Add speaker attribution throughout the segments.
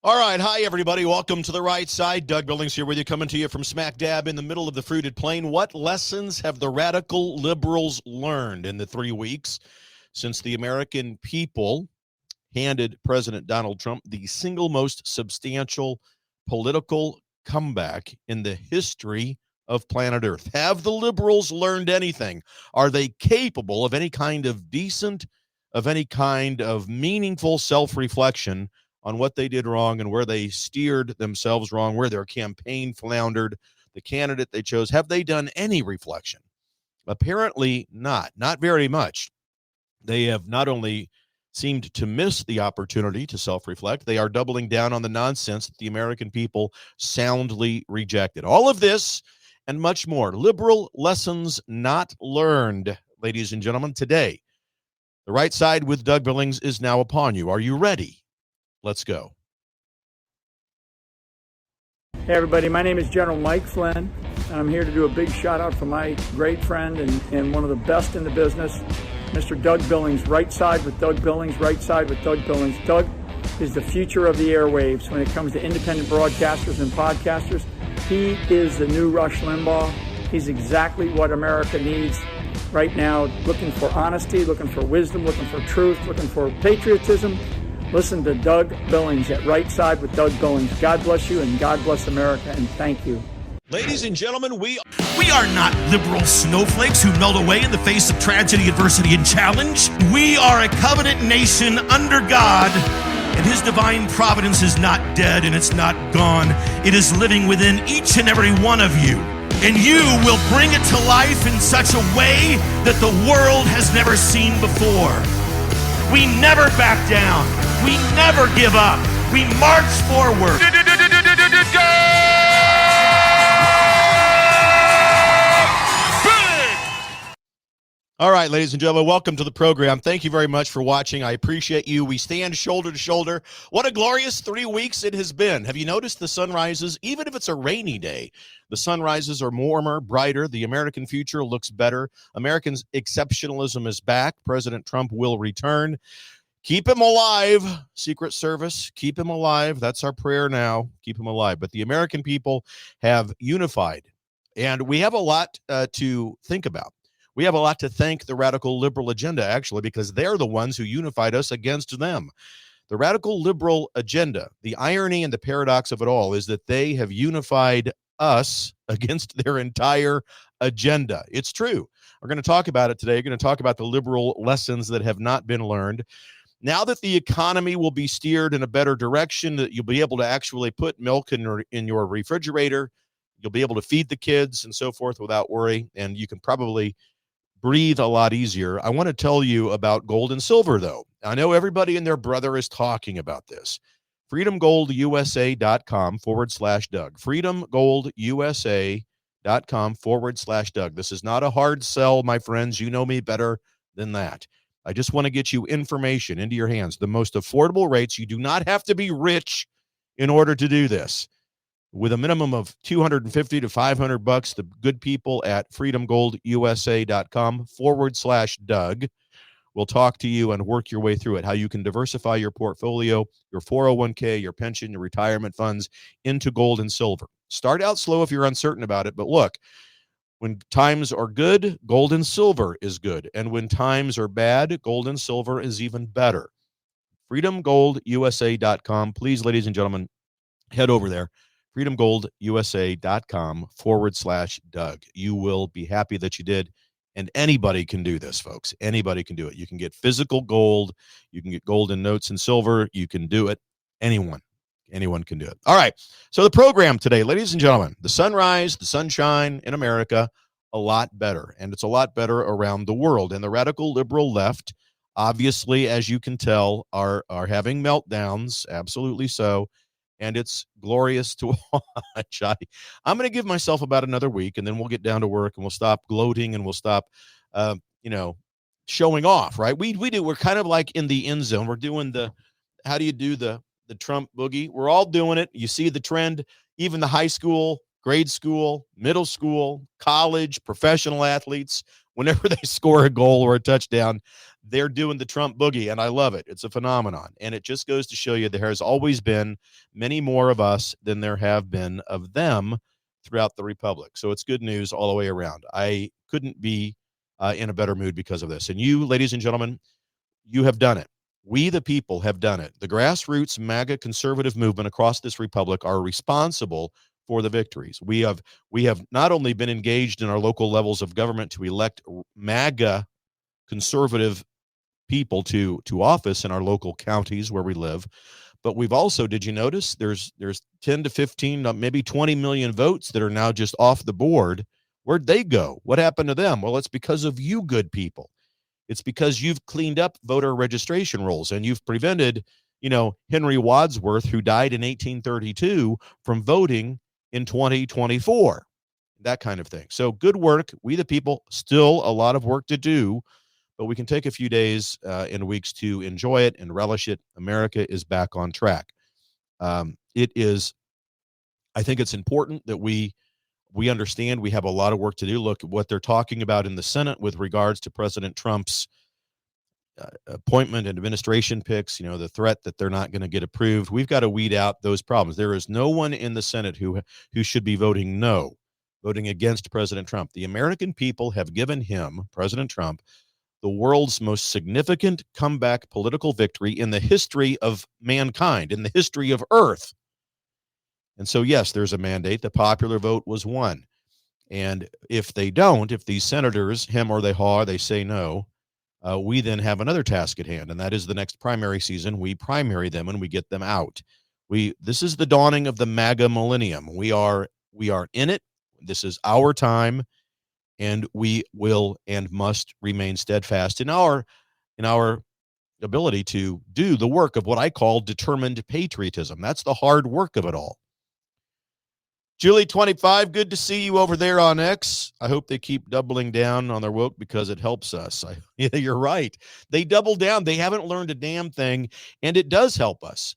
Speaker 1: All right. Hi, everybody. Welcome to The Right Side. Doug Billings here with you, coming to you from smack dab in the middle of the fruited plain. What lessons have the radical liberals learned in the 3 weeks since the American people handed President Donald Trump the single most substantial political comeback in the history of planet Earth? Have the liberals learned anything? Are they capable of any kind of decent, of any kind of meaningful self-reflection on what they did wrong and where they steered themselves wrong, where their campaign floundered, the candidate they chose? Have they done any reflection? Apparently not very much. They have not only seemed to miss the opportunity to self-reflect, they are doubling down on the nonsense that the American people soundly rejected. All of this and much more. Liberal lessons not learned, ladies and gentlemen. Today, The Right Side with Doug Billings is now upon you. Are you ready? Let's go.
Speaker 2: Hey everybody, my name is General Mike Flynn, and I'm here to do a big shout out for my great friend and one of the best in the business, Mr. Doug Billings. Right side with Doug Billings, right side with Doug Billings. Doug is the future of the airwaves when it comes to independent broadcasters and podcasters. He is the new Rush Limbaugh. He's exactly what America needs right now, looking for honesty, looking for wisdom, looking for truth, looking for patriotism. Listen to Doug Billings at Right Side with Doug Billings. God bless you and God bless America, and thank you.
Speaker 1: Ladies and gentlemen, we
Speaker 3: are not liberal snowflakes who melt away in the face of tragedy, adversity, and challenge. We are a covenant nation under God, and His divine providence is not dead and it's not gone. It is living within each and every one of you. And you will bring it to life in such a way that the world has never seen before. We never back down. We never give up. We march forward.
Speaker 1: All right, ladies and gentlemen, welcome to the program. Thank you very much for watching. I appreciate you. We stand shoulder to shoulder. What a glorious 3 weeks it has been. Have you noticed the sunrises? Even if it's a rainy day, the sunrises are warmer, brighter. The American future looks better. American exceptionalism is back. President Trump will return. Keep him alive, Secret Service. Keep him alive. That's our prayer now. Keep him alive. But the American people have unified, and we have a lot to think about. We have a lot to thank the radical liberal agenda, actually, because they're the ones who unified us against them. The radical liberal agenda, the irony and the paradox of it all is that they have unified us against their entire agenda. It's true. We're going to talk about it today. We're going to talk about the liberal lessons that have not been learned. Now that the economy will be steered in a better direction, that you'll be able to actually put milk in your refrigerator, you'll be able to feed the kids and so forth without worry, and you can probably breathe a lot easier. I want to tell you about gold and silver, though. I know everybody and their brother is talking about this. freedomgoldusa.com/Doug. freedomgoldusa.com/Doug. This is not a hard sell, my friends. You know me better than that. I just want to get you information into your hands. The most affordable rates. You do not have to be rich in order to do this. With a minimum of $250 to $500, the good people at freedomgoldusa.com/Doug will talk to you and work your way through it, how you can diversify your portfolio, your 401k, your pension, your retirement funds into gold and silver. Start out slow if you're uncertain about it, but look, when times are good, gold and silver is good. And when times are bad, gold and silver is even better. freedomgoldusa.com. Please, ladies and gentlemen, head over there. freedomgoldusa.com/Doug. You will be happy that you did. And anybody can do this, folks. Anybody can do it. You can get physical gold. You can get gold in notes and silver. You can do it. Anyone can do it. All right. So the program today, ladies and gentlemen, the sunrise, the sunshine in America, a lot better. And it's a lot better around the world. And the radical liberal left, obviously, as you can tell, are having meltdowns. Absolutely so. And it's glorious to watch. I'm going to give myself about another week, and then we'll get down to work, and we'll stop gloating, and we'll stop, showing off, right? We're kind of like in the end zone. We're doing how do you do the Trump boogie? We're all doing it. You see the trend, even the high school, grade school, middle school, college, professional athletes, whenever they score a goal or a touchdown, they're doing the Trump boogie, and I love it. It's a phenomenon, and it just goes to show you there has always been many more of us than there have been of them throughout the republic. So it's good news all the way around. I couldn't be in a better mood because of this. And you, ladies and gentlemen, you have done it. We, the people, have done it. The grassroots MAGA conservative movement across this republic are responsible for the victories. We have not only been engaged in our local levels of government to elect MAGA conservative people to office in our local counties where we live, but we've also, did you notice, there's 10 to 15, maybe 20 million votes that are now just off the board. Where'd they go? What happened to them? Well, it's because of you good people. It's because you've cleaned up voter registration rolls and you've prevented, Henry Wadsworth, who died in 1832, from voting in 2024, that kind of thing. So good work. We, the people, still a lot of work to do, but we can take a few days and weeks to enjoy it and relish it. America is back on track. I think it's important that we understand we have a lot of work to do. Look at what they're talking about in the Senate with regards to President Trump's appointment and administration picks, the threat that they're not going to get approved. We've got to weed out those problems. There is no one in the Senate who should be voting against President Trump. The American people have given him, President Trump, the world's most significant comeback political victory in the history of mankind, in the history of Earth. And so, yes, there's a mandate. The popular vote was won. And if these senators, him or they haw, they say no, we then have another task at hand, and that is the next primary season. We primary them and we get them out. This is the dawning of the MAGA millennium. We are in it. This is our time, and we will and must remain steadfast in our ability to do the work of what I call determined patriotism. That's the hard work of it all. Julie 25, good to see you over there on X. I hope they keep doubling down on their woke because it helps us. Yeah, you're right. They double down. They haven't learned a damn thing, and it does help us.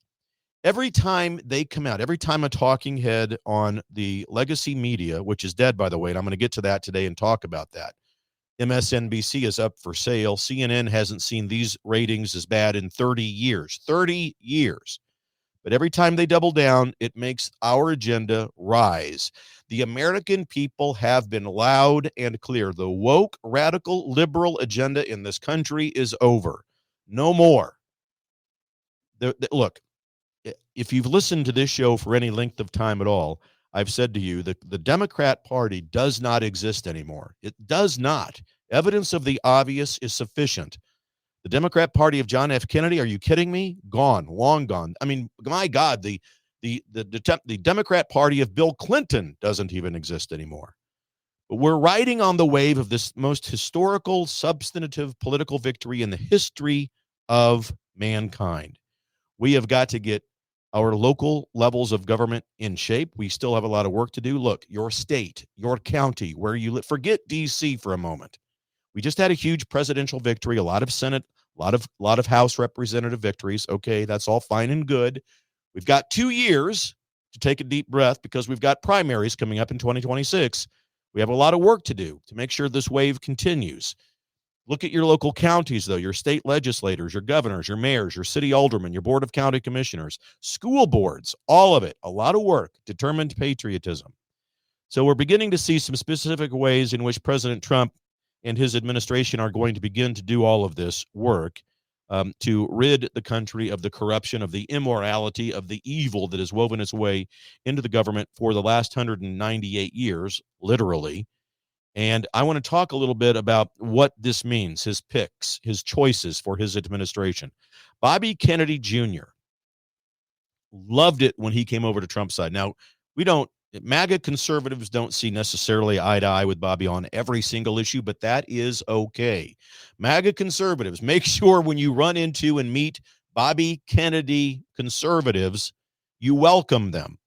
Speaker 1: Every time they come out, every time a talking head on the legacy media, which is dead, by the way, and I'm going to get to that today and talk about that. MSNBC is up for sale. CNN hasn't seen these ratings as bad in 30 years. 30 years. But every time they double down, it makes our agenda rise. The American people have been loud and clear. The woke, radical, liberal agenda in this country is over. No more. Look, if you've listened to this show for any length of time at all, I've said to you that the Democrat Party does not exist anymore. It does not. Evidence of the obvious is sufficient. The Democrat Party of John F. Kennedy, are you kidding me? Gone, long gone. I mean, my God, the Democrat Party of Bill Clinton doesn't even exist anymore. But we're riding on the wave of this most historical, substantive political victory in the history of mankind. We have got to get our local levels of government in shape. We still have a lot of work to do. Look, your state, your county, where you live, forget D.C. for a moment. We just had a huge presidential victory, a lot of Senate, a lot of House representative victories. Okay, that's all fine and good. We've got 2 years to take a deep breath because we've got primaries coming up in 2026. We have a lot of work to do to make sure this wave continues. Look at your local counties, though, your state legislators, your governors, your mayors, your city aldermen, your board of county commissioners, school boards, all of it. A lot of work, determined patriotism. So we're beginning to see some specific ways in which President Trump and his administration are going to begin to do all of this work to rid the country of the corruption, of the immorality, of the evil that has woven its way into the government for the last 198 years, literally. And I want to talk a little bit about what this means, his picks, his choices for his administration. Bobby Kennedy Jr. loved it when he came over to Trump's side. Now, MAGA conservatives don't see necessarily eye to eye with Bobby on every single issue, but that is okay. MAGA conservatives, make sure when you run into and meet Bobby Kennedy conservatives, you welcome them.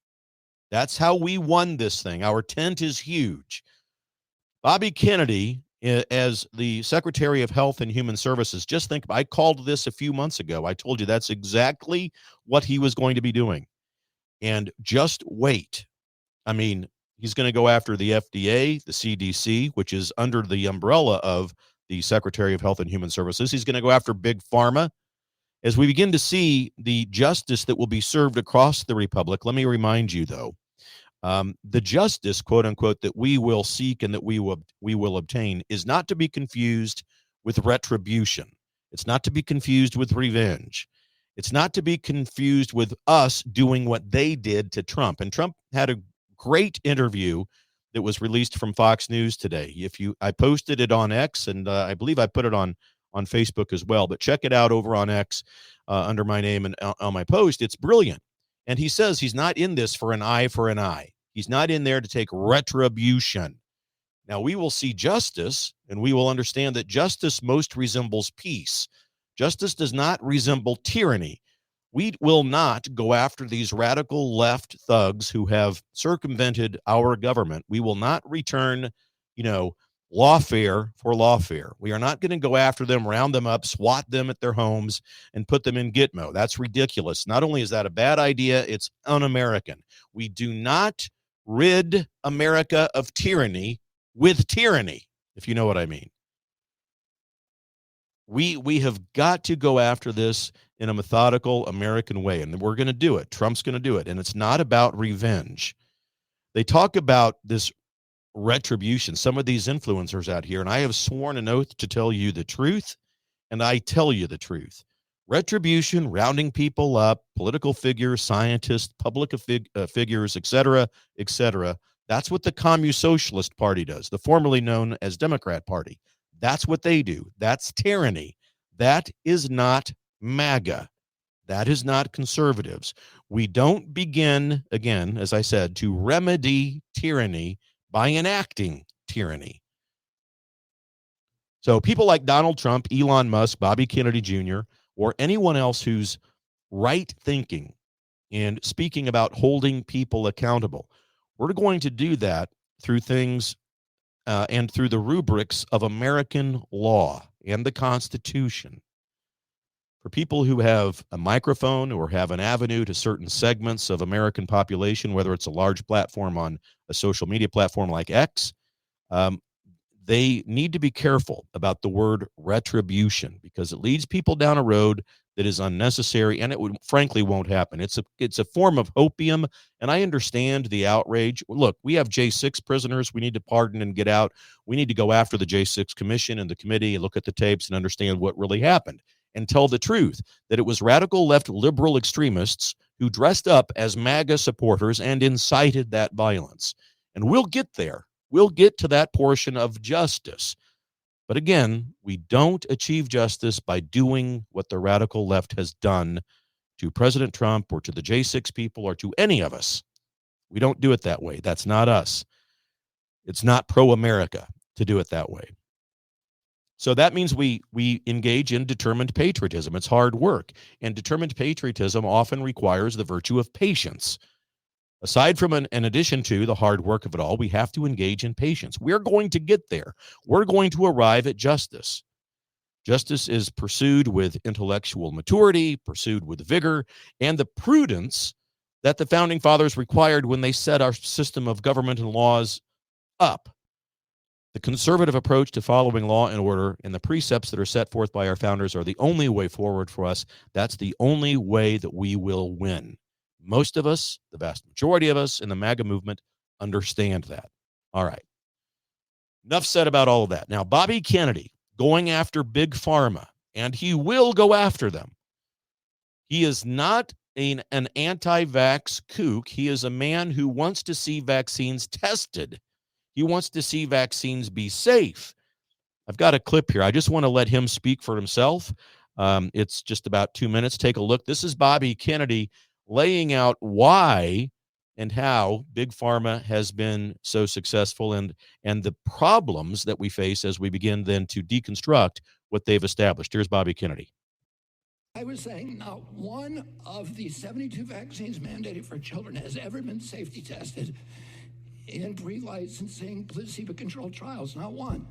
Speaker 1: That's how we won this thing. Our tent is huge. Bobby Kennedy, as the Secretary of Health and Human Services, just think, I called this a few months ago. I told you that's exactly what he was going to be doing. And just wait. I mean, He's going to go after the FDA, the CDC, which is under the umbrella of the Secretary of Health and Human Services. He's going to go after Big Pharma. As we begin to see the justice that will be served across the republic, let me remind you, though, the justice, quote unquote, that we will seek and that we will obtain is not to be confused with retribution. It's not to be confused with revenge. It's not to be confused with us doing what they did to Trump. And Trump had a great interview that was released from Fox News today. I posted it on X, and I believe I put it on Facebook as well. But check it out over on X under my name and on my post. It's brilliant. And he says he's not in this for an eye for an eye. He's not in there to take retribution. Now, we will see justice, and we will understand that justice most resembles peace. Justice does not resemble tyranny. We will not go after these radical left thugs who have circumvented our government. We will not return, lawfare for lawfare. We are not going to go after them, round them up, swat them at their homes, and put them in Gitmo. That's ridiculous. Not only is that a bad idea, it's un-American. We do not rid America of tyranny with tyranny, if you know what I mean. We have got to go after this in a methodical American way, and we're going to do it. Trump's going to do it, and it's not about revenge. They talk about this retribution, some of these influencers out here, and I have sworn an oath to tell you the truth, and I tell you the truth. Retribution, rounding people up, political figures, scientists, public figures, etc., that's what the Communist Socialist Party does, the formerly known as Democrat Party. That's what they do. That's tyranny. That is not MAGA. That is not conservatives. We don't begin, again, as I said, to remedy tyranny by enacting tyranny. So people like Donald Trump, Elon Musk, Bobby Kennedy Jr., or anyone else who's right thinking and speaking about holding people accountable, we're going to do that through things and through the rubrics of American law and the Constitution. For people who have a microphone or have an avenue to certain segments of American population, whether it's a large platform on a social media platform like X, they need to be careful about the word retribution, because it leads people down a road that is unnecessary, and it frankly won't happen. It's a form of opium, and I understand the outrage. Look, we have J6 prisoners we need to pardon and get out. We need to go after the J6 commission and the committee and look at the tapes and understand what really happened and tell the truth, that it was radical left liberal extremists who dressed up as MAGA supporters and incited that violence. And we'll get there. We'll get to that portion of justice. But again, we don't achieve justice by doing what the radical left has done to President Trump or to the J6 people or to any of us. We don't do it that way. That's not us. It's not pro-America to do it that way. So that means we engage in determined patriotism. It's hard work. And determined patriotism often requires the virtue of patience. Aside from in addition to the hard work of it all, we have to engage in patience. We're going to get there. We're going to arrive at justice. Justice is pursued with intellectual maturity, pursued with vigor, and the prudence that the Founding Fathers required when they set our system of government and laws up. The conservative approach to following law and order and the precepts that are set forth by our founders are the only way forward for us. That's the only way that we will win. Most of us, the vast majority of us in the MAGA movement, understand that. All right. Enough said about all of that. Now, Bobby Kennedy going after Big Pharma, and he will go after them. He is not an anti-vax kook. He is a man who wants to see vaccines tested. He wants to see vaccines be safe. I've got a clip here. I just want to let him speak for himself. It's just about 2 minutes. Take a look. This is Bobby Kennedy laying out why and how Big Pharma has been so successful and the problems that we face as we begin then to deconstruct what they've established. Here's Bobby Kennedy.
Speaker 4: I was saying not one of the 72 vaccines mandated for children has ever been safety tested in pre-licensing placebo-controlled trials, not one.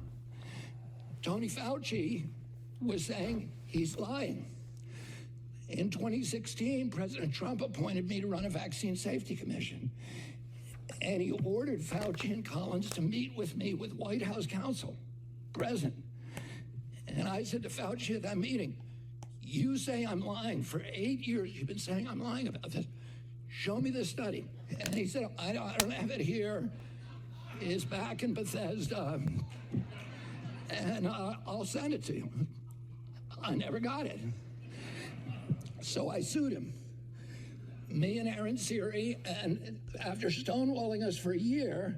Speaker 4: Tony Fauci was saying he's lying. In 2016, President Trump appointed me to run a vaccine safety commission. And he ordered Fauci and Collins to meet with me with White House counsel, present. And I said to Fauci at that meeting, you say I'm lying. For 8 years, you've been saying I'm lying about this. Show me the study. And he said, I don't have it here. It's back in Bethesda. And I'll send it to you. I never got it. So I sued him. Me and Aaron Siri, and after stonewalling us for a year,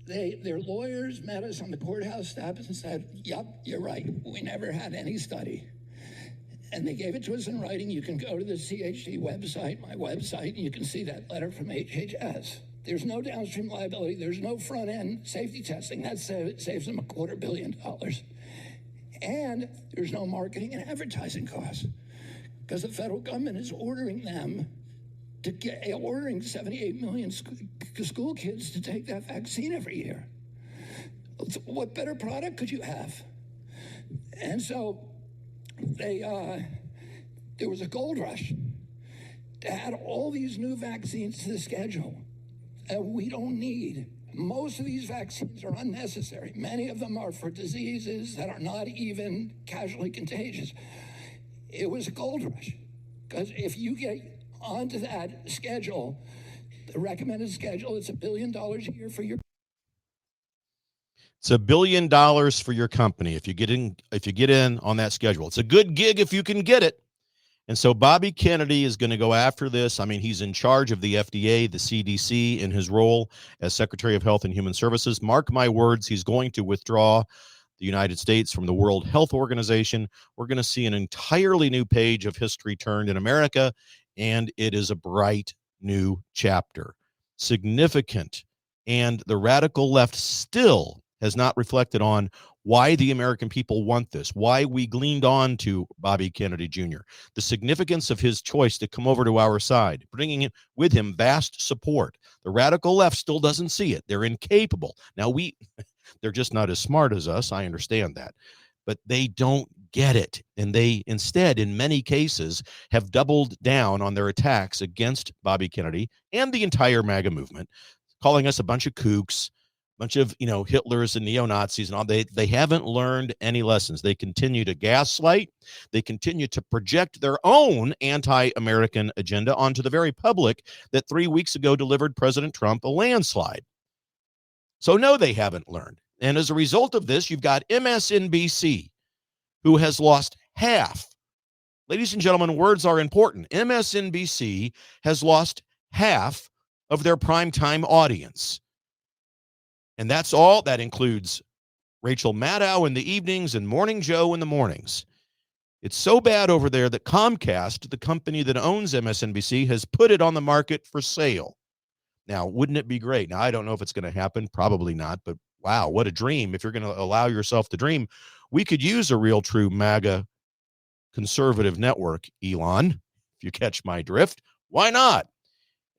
Speaker 4: their lawyers met us on the courthouse steps and said, yep, you're right. We never had any study. And they gave it to us in writing. You can go to the CHD website, my website, and you can see that letter from HHS. There's no downstream liability. There's no front-end safety testing. That saves them $250 million. And there's no marketing and advertising costs because the federal government is ordering them ordering 78 million school kids to take that vaccine every year. What better product could you have? And so there was a gold rush to add all these new vaccines to the schedule that we don't need. Most of these vaccines are unnecessary. Many of them are for diseases that are not even casually contagious. It was a gold rush because if you get onto that schedule, the recommended schedule, it's $1 billion a year for your.
Speaker 1: It's $1 billion for your company if you get in on that schedule. It's a good gig if you can get it. And so Bobby Kennedy is going to go after this. I mean, he's in charge of the FDA, the CDC, in his role as Secretary of Health and Human Services. Mark my words, he's going to withdraw the United States from the World Health Organization. We're going to see an entirely new page of history turned in America, and it is a bright new chapter. Significant. And the radical left still has not reflected on why the American people want this, why we gleaned on to Bobby Kennedy Jr., the significance of his choice to come over to our side, bringing with him vast support. The radical left still doesn't see it. They're incapable. Now, they're just not as smart as us. I understand that. But they don't get it. And they instead, in many cases, have doubled down on their attacks against Bobby Kennedy and the entire MAGA movement, calling us a bunch of kooks, bunch of, Hitlers and neo-Nazis and all. They haven't learned any lessons. They continue to gaslight. They continue to project their own anti-American agenda onto the very public that 3 weeks ago delivered President Trump a landslide. So no, they haven't learned. And as a result of this, you've got MSNBC, who has lost half. Ladies and gentlemen, words are important. MSNBC has lost half of their primetime audience. And that's all. That includes Rachel Maddow in the evenings and Morning Joe in the mornings. It's so bad over there that Comcast, the company that owns MSNBC, has put it on the market for sale. Now, wouldn't it be great? Now, I don't know if it's going to happen. Probably not. But wow, what a dream. If you're going to allow yourself to dream, we could use a real true MAGA conservative network, Elon, if you catch my drift. Why not?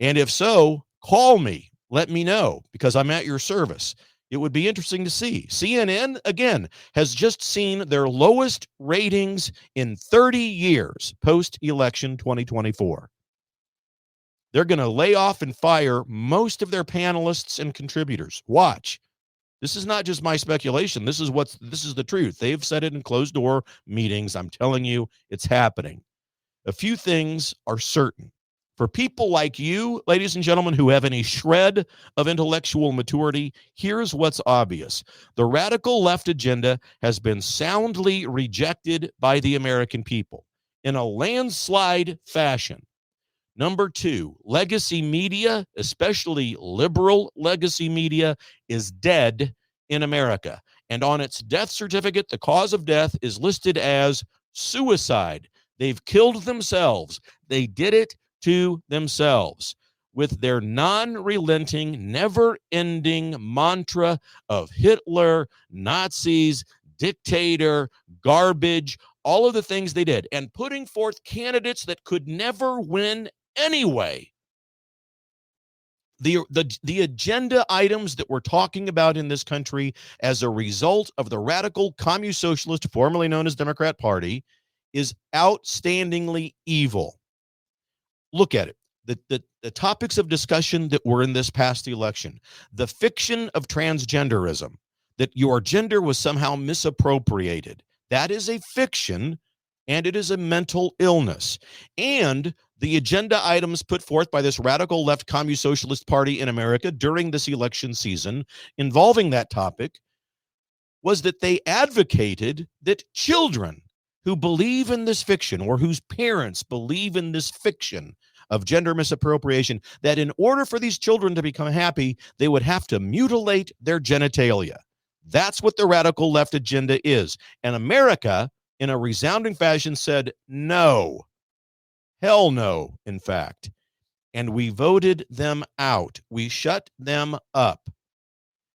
Speaker 1: And if so, call me. Let me know, because I'm at your service. It would be interesting to see. CNN, again, has just seen their lowest ratings in 30 years post-election 2024. They're going to lay off and fire most of their panelists and contributors. Watch. This is not just my speculation. This is the truth. They've said it in closed-door meetings. I'm telling you, it's happening. A few things are certain. For people like you, ladies and gentlemen, who have any shred of intellectual maturity, here's what's obvious. The radical left agenda has been soundly rejected by the American people in a landslide fashion. Number two, legacy media, especially liberal legacy media, is dead in America. And on its death certificate, the cause of death is listed as suicide. They've killed themselves. They did it to themselves with their non-relenting, never-ending mantra of Hitler, Nazis, dictator, garbage, all of the things they did, and putting forth candidates that could never win anyway. The agenda items that we're talking about in this country as a result of the radical communist socialist, formerly known as Democrat Party, is outstandingly evil. Look at it. the topics of discussion that were in this past election, the fiction of transgenderism, that your gender was somehow misappropriated, that is a fiction, and it is a mental illness. And the agenda items put forth by this radical left Communist Socialist Party in America during this election season involving that topic was that they advocated that children who believe in this fiction or whose parents believe in this fiction of gender misappropriation, that in order for these children to become happy, they would have to mutilate their genitalia. That's what the radical left agenda is. And America, in a resounding fashion, said no. Hell no, in fact. And we voted them out. We shut them up.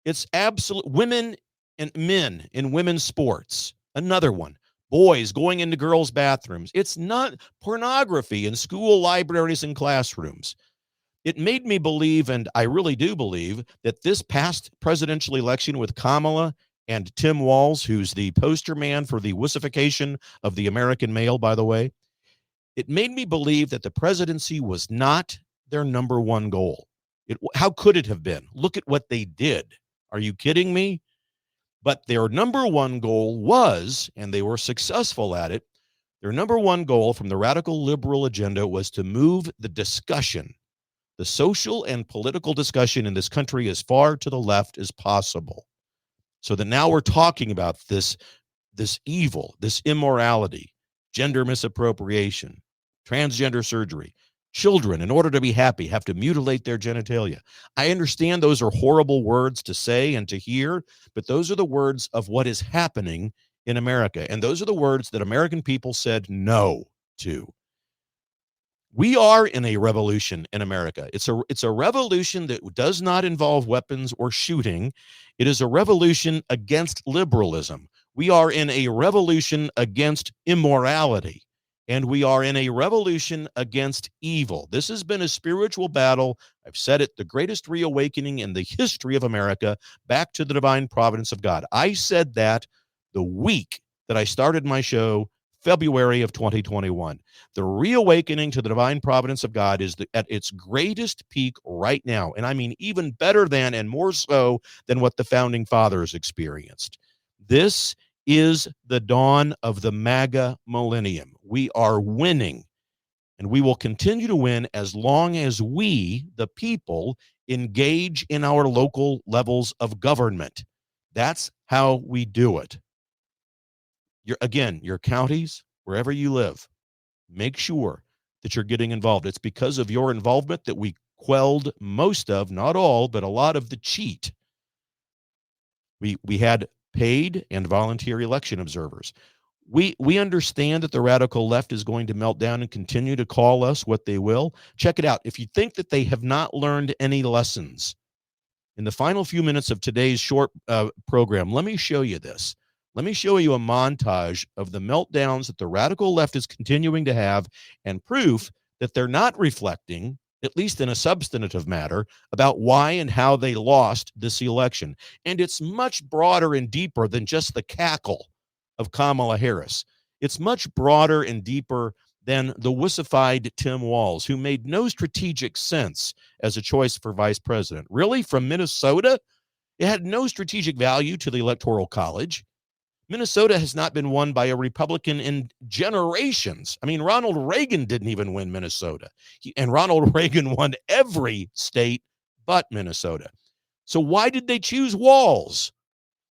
Speaker 1: It's absolute. Women and men in women's sports, another one. Boys going into girls' bathrooms. It's not pornography in school libraries and classrooms. It made me believe, and I really do believe, that this past presidential election with Kamala and Tim Walz, who's the poster man for the wussification of the American male, by the way, it made me believe that the presidency was not their number one goal. How could it have been? Look at what they did. Are you kidding me? But their number one goal was, and they were successful at it, their number one goal from the radical liberal agenda was to move the discussion, the social and political discussion in this country, as far to the left as possible. So that now we're talking about this evil, this immorality, gender misappropriation, transgender surgery. Children, in order to be happy, have to mutilate their genitalia. I understand those are horrible words to say and to hear, but those are the words of what is happening in America. And those are the words that American people said no to. We are in a revolution in America. It's a revolution that does not involve weapons or shooting. It is a revolution against liberalism. We are in a revolution against immorality. And we are in a revolution against evil. This has been a spiritual battle. I've said it, the greatest reawakening in the history of America, back to the divine providence of God. I said that the week that I started my show, February of 2021. The reawakening to the divine providence of God is at its greatest peak right now. And I mean, even better than and more so than what the founding fathers experienced. This is the dawn of the MAGA millennium. We are winning, and we will continue to win as long as we, the people, engage in our local levels of government. That's how we do it. Your counties, wherever you live, make sure that you're getting involved. It's because of your involvement that we quelled most of, not all, but a lot of the cheat. We had paid and volunteer election observers. We understand that the radical left is going to melt down and continue to call us what they will. Check it out. If you think that they have not learned any lessons, in the final few minutes of today's short program, let me show you this. Let me show you a montage of the meltdowns that the radical left is continuing to have, and proof that they're not reflecting, at least in a substantive matter, about why and how they lost this election. And it's much broader and deeper than just the cackle of Kamala Harris. It's much broader and deeper than the wussified Tim Walz, who made no strategic sense as a choice for vice president. Really, from Minnesota? It had no strategic value to the Electoral College. Minnesota has not been won by a Republican in generations. I mean, Ronald Reagan didn't even win Minnesota. And Ronald Reagan won every state but Minnesota. So why did they choose Walz?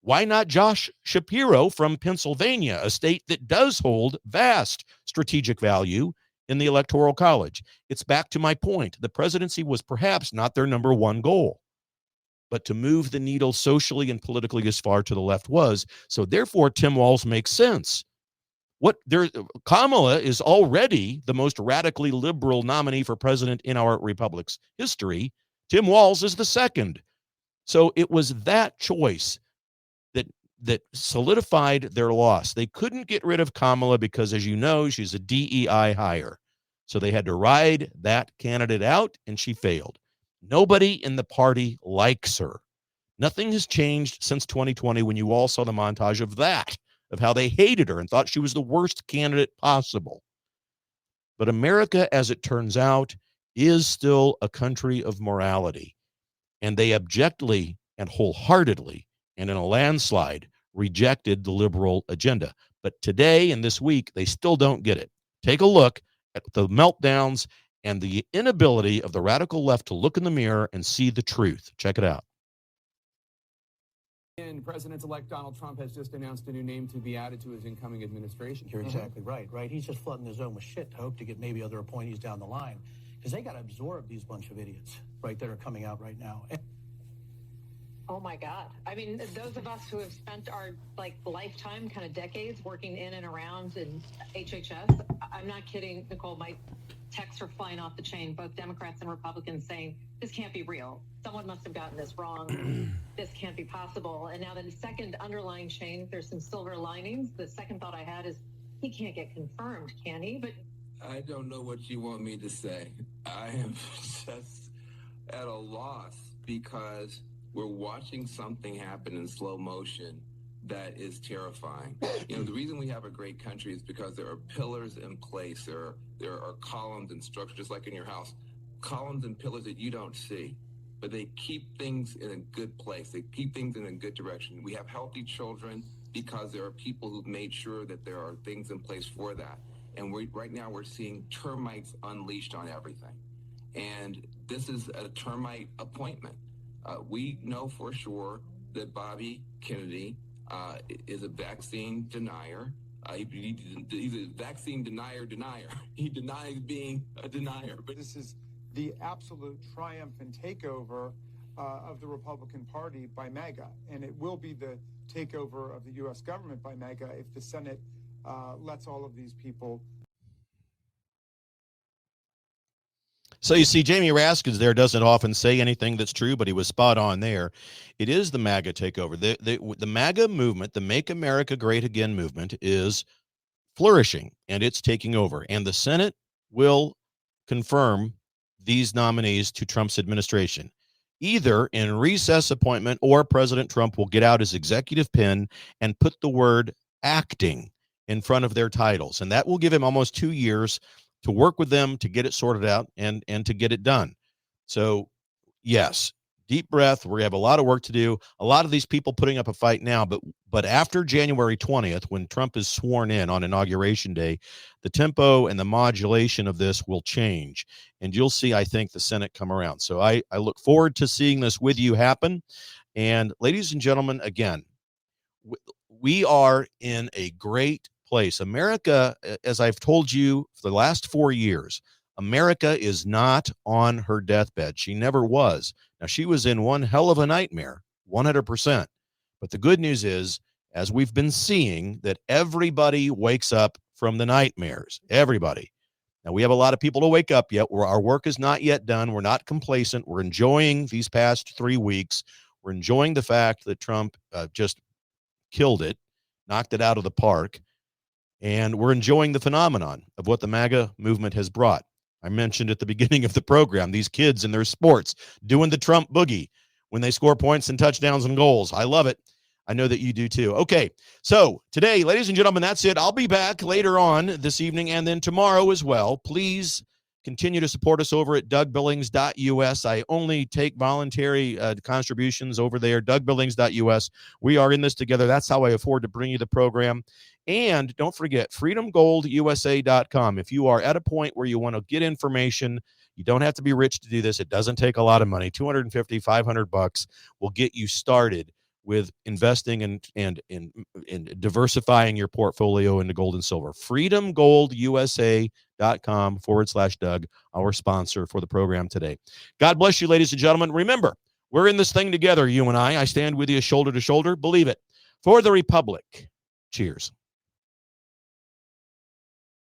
Speaker 1: Why not Josh Shapiro from Pennsylvania, a state that does hold vast strategic value in the Electoral College? It's back to my point. The presidency was perhaps not their number one goal, but to move the needle socially and politically as far to the left was. So therefore, Tim Walz makes sense. Kamala is already the most radically liberal nominee for president in our republic's history. Tim Walz is the second. So it was that choice that solidified their loss. They couldn't get rid of Kamala because, as you know, she's a DEI hire. So they had to ride that candidate out, and she failed. Nobody in the party likes her. Nothing has changed since 2020 when you all saw the montage of that, of how they hated her and thought she was the worst candidate possible. But America, as it turns out, is still a country of morality. And they abjectly and wholeheartedly and in a landslide rejected the liberal agenda. But today and this week, they still don't get it. Take a look at the meltdowns and the inability of the radical left to look in the mirror and see the truth. Check it out.
Speaker 5: And President-elect Donald Trump has just announced a new name to be added to his incoming administration.
Speaker 6: You're exactly right. He's just flooding the zone with shit to hope to get maybe other appointees down the line. Because they got to absorb these bunch of idiots, right, that are coming out right now.
Speaker 7: Oh my God. I mean, those of us who have spent our lifetime, kind of decades working in and around in HHS, I'm not kidding, Nicole, my texts are flying off the chain, both Democrats and Republicans saying, this can't be real. Someone must have gotten this wrong. This can't be possible. And now the second underlying chain, there's some silver linings. The second thought I had is, he can't get confirmed, can he? But
Speaker 8: I don't know what you want me to say. I am just at a loss because we're watching something happen in slow motion that is terrifying. You know, the reason we have a great country is because there are pillars in place. There are columns and structures, just like in your house, columns and pillars that you don't see, but they keep things in a good place. They keep things in a good direction. We have healthy children because there are people who've made sure that there are things in place for that. And right now we're seeing termites unleashed on everything. And this is a termite appointment. We know for sure that Bobby Kennedy is a vaccine denier. He's a vaccine denier. He denies being a denier.
Speaker 9: But this is the absolute triumph and takeover of the Republican Party by MAGA. And it will be the takeover of the U.S. government by MAGA if the Senate lets all of these people.
Speaker 1: So you see, Jamie Raskins there doesn't often say anything that's true, but he was spot on there. It is the MAGA takeover. The MAGA movement, the Make America Great Again movement, is flourishing, and it's taking over. And the Senate will confirm these nominees to Trump's administration, either in recess appointment or President Trump will get out his executive pen and put the word acting in front of their titles. And that will give him almost 2 years to work with them to get it sorted out and to get it done. So, yes, deep breath. We have a lot of work to do. A lot of these people putting up a fight now, but after January 20th, when Trump is sworn in on Inauguration Day, the tempo and the modulation of this will change. And you'll see, I think, the Senate come around. So I look forward to seeing this with you happen. And ladies and gentlemen, again, we are in a great place. America, as I've told you for the last 4 years, America is not on her deathbed. She never was. Now, she was in one hell of a nightmare, 100%. But the good news is, as we've been seeing, that everybody wakes up from the nightmares. Everybody. Now, we have a lot of people to wake up yet. Our work is not yet done. We're not complacent. We're enjoying these past 3 weeks. We're enjoying the fact that Trump just killed it, knocked it out of the park. And we're enjoying the phenomenon of what the MAGA movement has brought. I mentioned at the beginning of the program, these kids in their sports doing the Trump boogie when they score points and touchdowns and goals. I love it. I know that you do too. Okay, so today, ladies and gentlemen, that's it. I'll be back later on this evening and then tomorrow as well. Please continue to support us over at DougBillings.us. I only take voluntary contributions over there, DougBillings.us. We are in this together. That's how I afford to bring you the program. And don't forget, freedomgoldusa.com. If you are at a point where you want to get information, you don't have to be rich to do this. It doesn't take a lot of money. $250, $500 will get you started with investing and diversifying your portfolio into gold and silver. freedomgoldusa.com/Doug, our sponsor for the program today. God bless you, ladies and gentlemen. Remember, we're in this thing together, you and I. I stand with you shoulder to shoulder. Believe it. For the Republic. Cheers.